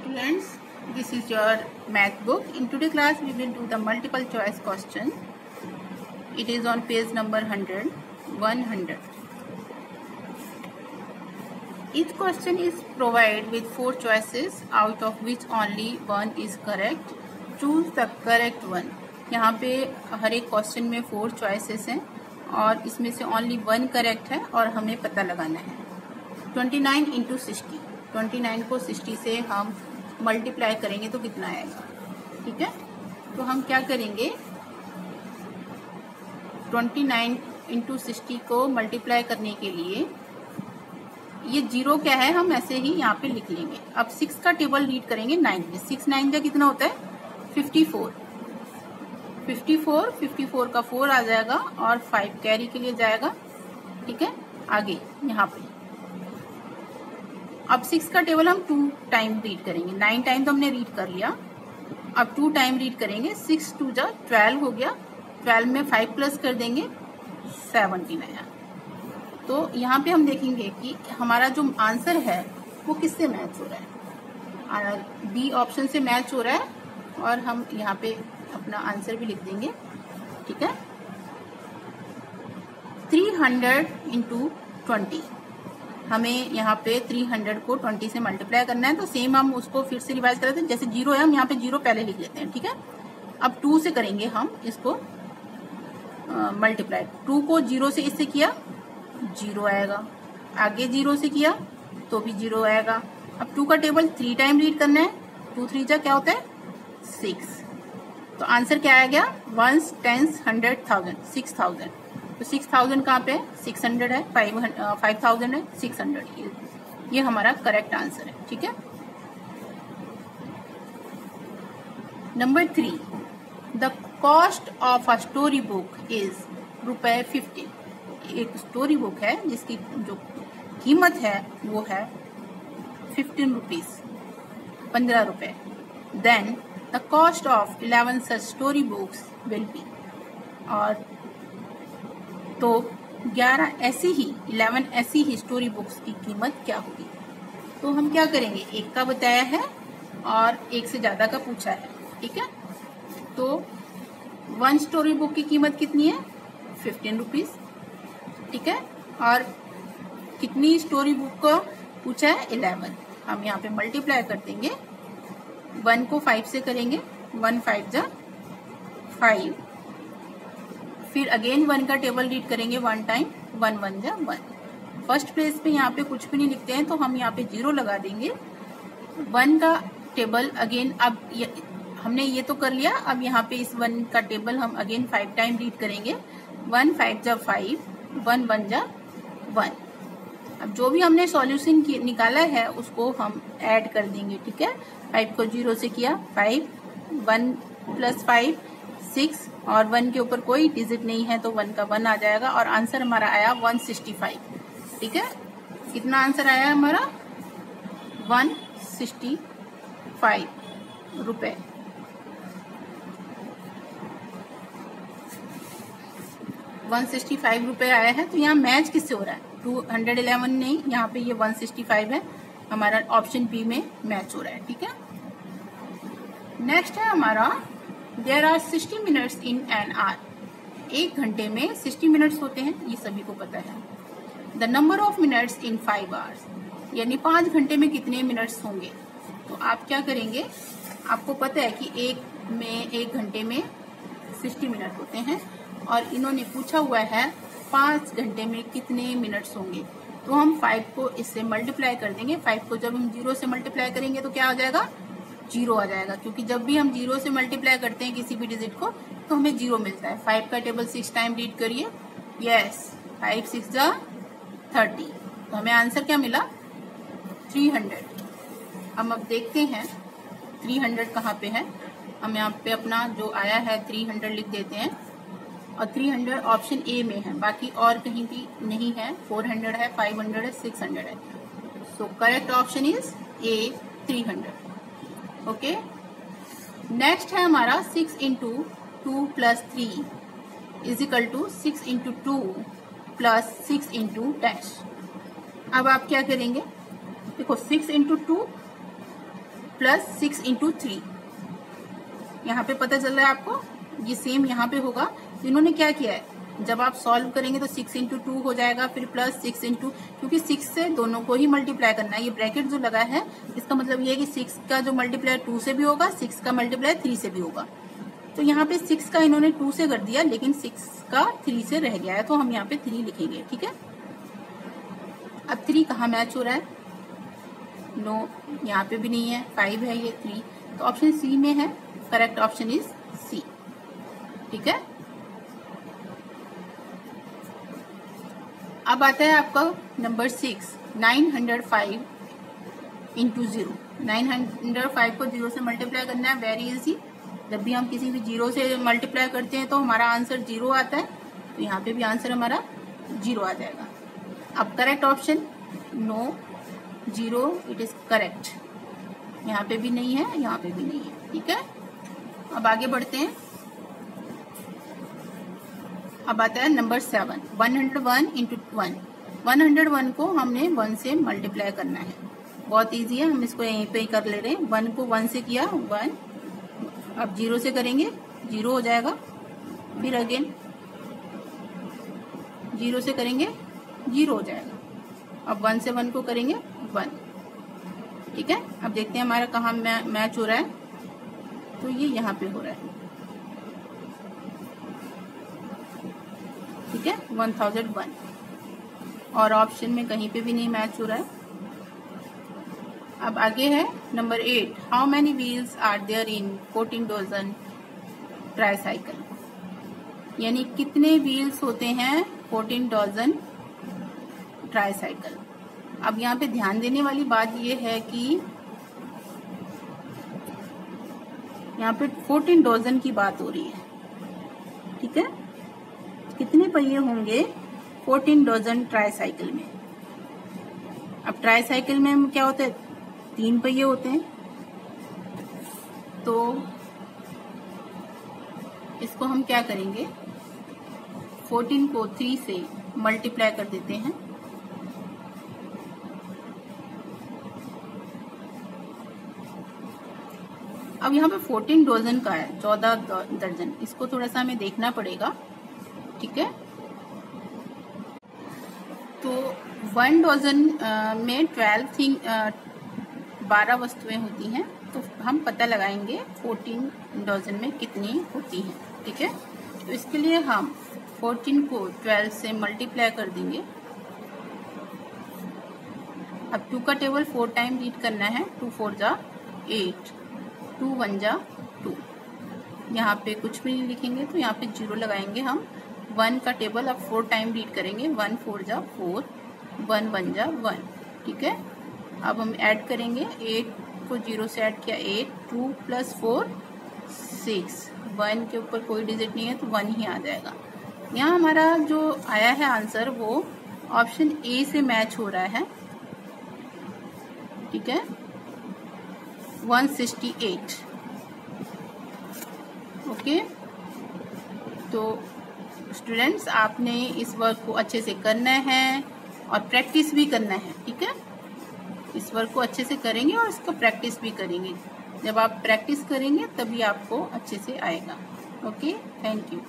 students, this is your math book. In today's class we will do the multiple choice question. It is on page number 100. Each question is provided with 4 choices out of which only one is correct. Choose the correct one. यहाँ पे हर एक question में 4 choices हैं और इसमें से only one correct है और हमें पता लगाना है. 29 into 60. 29 को 60 से हम मल्टीप्लाई करेंगे तो कितना आएगा. ठीक है, तो हम क्या करेंगे, 29 into 60 को मल्टीप्लाई करने के लिए ये जीरो क्या है हम ऐसे ही यहाँ पे लिख लेंगे. अब 6 का टेबल रीड करेंगे 9 में. 6 9 का कितना होता है 54. 54 का 4 आ जाएगा और 5 कैरी के लिए जाएगा. ठीक है, आगे यहाँ पे अब 6 का टेबल हम 2 टाइम रीड करेंगे. 9 टाइम तो हमने रीड कर लिया, अब 2 टाइम रीड करेंगे. 6 2 जा 12 हो गया. 12 में 5 प्लस कर देंगे 17 आया. तो यहाँ पे हम देखेंगे कि हमारा जो आंसर है वो किससे मैच हो रहा है. बी ऑप्शन से मैच हो रहा है और हम यहाँ पे अपना आंसर भी लिख देंगे. ठीक है, 300 into 20. हमें यहाँ पे 300 को 20 से मल्टीप्लाई करना है. तो सेम हम उसको फिर से रिवाइज कर लेते हैं. जैसे जीरो है हम यहाँ पे जीरो पहले लिख लेते हैं. ठीक है, अब 2 से करेंगे हम इसको मल्टीप्लाई. 2 को 0 से इससे किया 0 आएगा. आगे 0 से किया तो भी 0 आएगा. अब 2 का टेबल 3 टाइम रीड करना है. 2 3 जा क्या होता है 6. तो आंसर क्या आ गया 1 10 100 1000 6000. तो 6000 कहाँ पे 600 है, 5000 है, 600. ये हमारा करेक्ट आंसर है. ठीक है, number 3. The cost of a story book is ₹15. एक स्टोरी बुक है जिसकी जो कीमत है वो है 15 रुपीज, 15 रुपए. Then the cost of 11 such story books will be. और तो 11 ऐसी ही स्टोरी बुक्स की कीमत क्या होगी. तो हम क्या करेंगे, एक का बताया है और एक से ज्यादा का पूछा है. ठीक है, तो 1 स्टोरी बुक की कीमत कितनी है 15 रुपीज. ठीक है, और कितनी स्टोरी बुक को पूछा है 11. हम यहाँ पे मल्टीप्लाई कर देंगे. 1 को 5 से करेंगे. 1 5 जा 5. फिर अगेन 1 का टेबल रीड करेंगे 1 टाइम. 1 1 जा 1. फर्स्ट प्लेस पे यहाँ पे कुछ भी नहीं लिखते हैं तो हम यहाँ पे 0 लगा देंगे. 1 का टेबल अगेन, अब हमने ये तो कर लिया. अब यहाँ पे इस 1 का टेबल हम अगेन 5 टाइम रीड करेंगे. 1 5 जा 5. 1 1 जा 1. अब जो भी हमने सॉल्यूशन निकाला है उसको हम ऐड कर देंगे. ठीक है, 5 को 0 से किया 5. 1 प्लस 5 6 और 1 के ऊपर कोई डिजिट नहीं है तो 1 का 1 आ जाएगा और आंसर हमारा आया 165. ठीक है, कितना आंसर आया हमारा 165 रुपए. ₹165 आया है. तो यहाँ मैच किससे हो रहा है 211 नहीं, यहाँ पे ये 165 है. हमारा ऑप्शन बी में मैच हो रहा है. ठीक है, नेक्स्ट है हमारा there are 60 minutes in an hour. 1 घंटे में 60 मिनट्स होते हैं, ये सभी को पता है. The number of minutes in 5 hours, यानी 5 घंटे में कितने मिनट्स होंगे. तो आप क्या करेंगे, आपको पता है कि एक घंटे में 60 मिनट होते हैं और इन्होंने पूछा हुआ है 5 घंटे में कितने मिनट्स होंगे. तो हम 5 को इससे मल्टीप्लाई कर देंगे. 5 को जब हम 0 से मल्टीप्लाई करेंगे तो क्या आ जाएगा 0 आ जाएगा, क्योंकि जब भी हम 0 से मल्टीप्लाई करते हैं किसी भी डिजिट को तो हमें 0 मिलता है. 5 का टेबल 6 टाइम रीड करिए. यस, 5 6 जा 30. तो हमें आंसर क्या मिला 300. हम अब देखते हैं 300 कहाँ पे है. हम यहाँ पे अपना जो आया है 300 लिख देते हैं और 300 ऑप्शन ए में है, बाकी और कहीं भी नहीं है. 400 है, 500 है, 600 है. So correct option is A 300. Okay, next है हमारा 6 into 2 plus 3 is equal to 6 into 2 plus 6 into dash. अब आप क्या करेंगे, देखो 6 into 2 प्लस 6 इंटू 3। यहाँ पे पता चल रहा है आपको, ये सेम यहाँ पे होगा। तो इन्होंने क्या किया है, जब आप सॉल्व करेंगे तो 6 इंटू 2 हो जाएगा, फिर प्लस 6 इंटू, क्योंकि 6 से दोनों को ही मल्टीप्लाई करना है। ये ब्रैकेट जो लगा है इसका मतलब ये है कि 6 का जो मल्टीप्लाई 2 से भी होगा, 6 का मल्टीप्लाई 3 से भी होगा। तो यहाँ पे 6 का इन्होंने 2 से कर दिया, लेकिन 6 का 3 से रह गया है, तो हम यहाँ पे 3 लिखेंगे। ठीक है, अब 3 कहाँ मैच हो रहा है? नो, यहाँ पे भी नहीं है, 5 है ये 3, तो ऑप्शन सी में है। Correct option is C. ठीक है, अब आता है आपका नंबर 6, 905 इंटू 0। 905 को 0 से मल्टीप्लाई करना है, वेरी इजी। जब भी हम किसी भी 0 से मल्टीप्लाई करते हैं तो हमारा आंसर 0 आता है, तो यहाँ पे भी आंसर हमारा 0 आ जाएगा। अब correct option no, 0 it is correct. यहाँ पे भी नहीं है, यहाँ पे भी नहीं है। ठीक है, अब आगे बढ़ते हैं। अब आता है नंबर 7, 101 इंटू 1। 101 को हमने 1 से मल्टीप्लाई करना है, बहुत इजी है, हम इसको यहीं पे ही कर ले रहे हैं। 1 को 1 से किया 1, अब 0 से करेंगे 0 हो जाएगा, फिर अगेन 0 से करेंगे 0 हो जाएगा, अब 1 से 1 को करेंगे 1। ठीक है, अब देखते हैं हमारा कहाँ मैच हो रहा है, तो ये यहाँ पे हो रहा है। ठीक है, 1001, और ऑप्शन में कहीं पे भी नहीं मैच हो रहा है। अब आगे है number 8, how many wheels are there in 14 dozen tricycle. यानी कितने व्हील्स होते हैं 14 डजन ट्राईसाइकिल। अब यहाँ पे ध्यान देने वाली बात ये है कि यहाँ पे 14 डजन की बात हो रही है। ठीक है, कितने पहिए होंगे 14 डजन ट्राईसाइकिल में। अब ट्राईसाइकिल में क्या होता है, 3 पहिए होते हैं, तो इसको हम क्या करेंगे, 14 को 3 से मल्टीप्लाई कर देते हैं। अब यहाँ पे 14 डजन का है, 14 दर्जन, इसको थोड़ा सा हमें देखना पड़ेगा। ठीक है, तो 1 डजन में 12 वस्तुएं होती हैं, तो हम पता लगाएंगे 14 डजन में कितनी होती हैं। ठीक है, तो इसके लिए हम 14 को 12 से मल्टीप्लाई कर देंगे। अब 2 का टेबल 4 टाइम रीड करना है, 2 4 जा 8, 2 1 जा 2। यहाँ पे कुछ भी नहीं लिखेंगे, तो यहाँ पे 0 लगाएंगे हम। 1 का टेबल अब 4 टाइम रीड करेंगे, 1 4 जा 4, 1 1 जा 1। ठीक है, अब हम ऐड करेंगे, 8 को 0 से ऐड किया 8, 2 + 4 6, 1 के ऊपर कोई डिजिट नहीं है तो 1 ही आ जाएगा। यहाँ हमारा जो आया है आंसर वो ऑप्शन ए से मैच हो रहा है। ठीक है, 168। ओके, तो स्टूडेंट्स आपने इस वर्क को अच्छे से करना है और प्रैक्टिस भी करना है। ठीक है, इस वर्क को अच्छे से करेंगे और इसको प्रैक्टिस भी करेंगे। जब आप प्रैक्टिस करेंगे तभी आपको अच्छे से आएगा। Okay, thank you.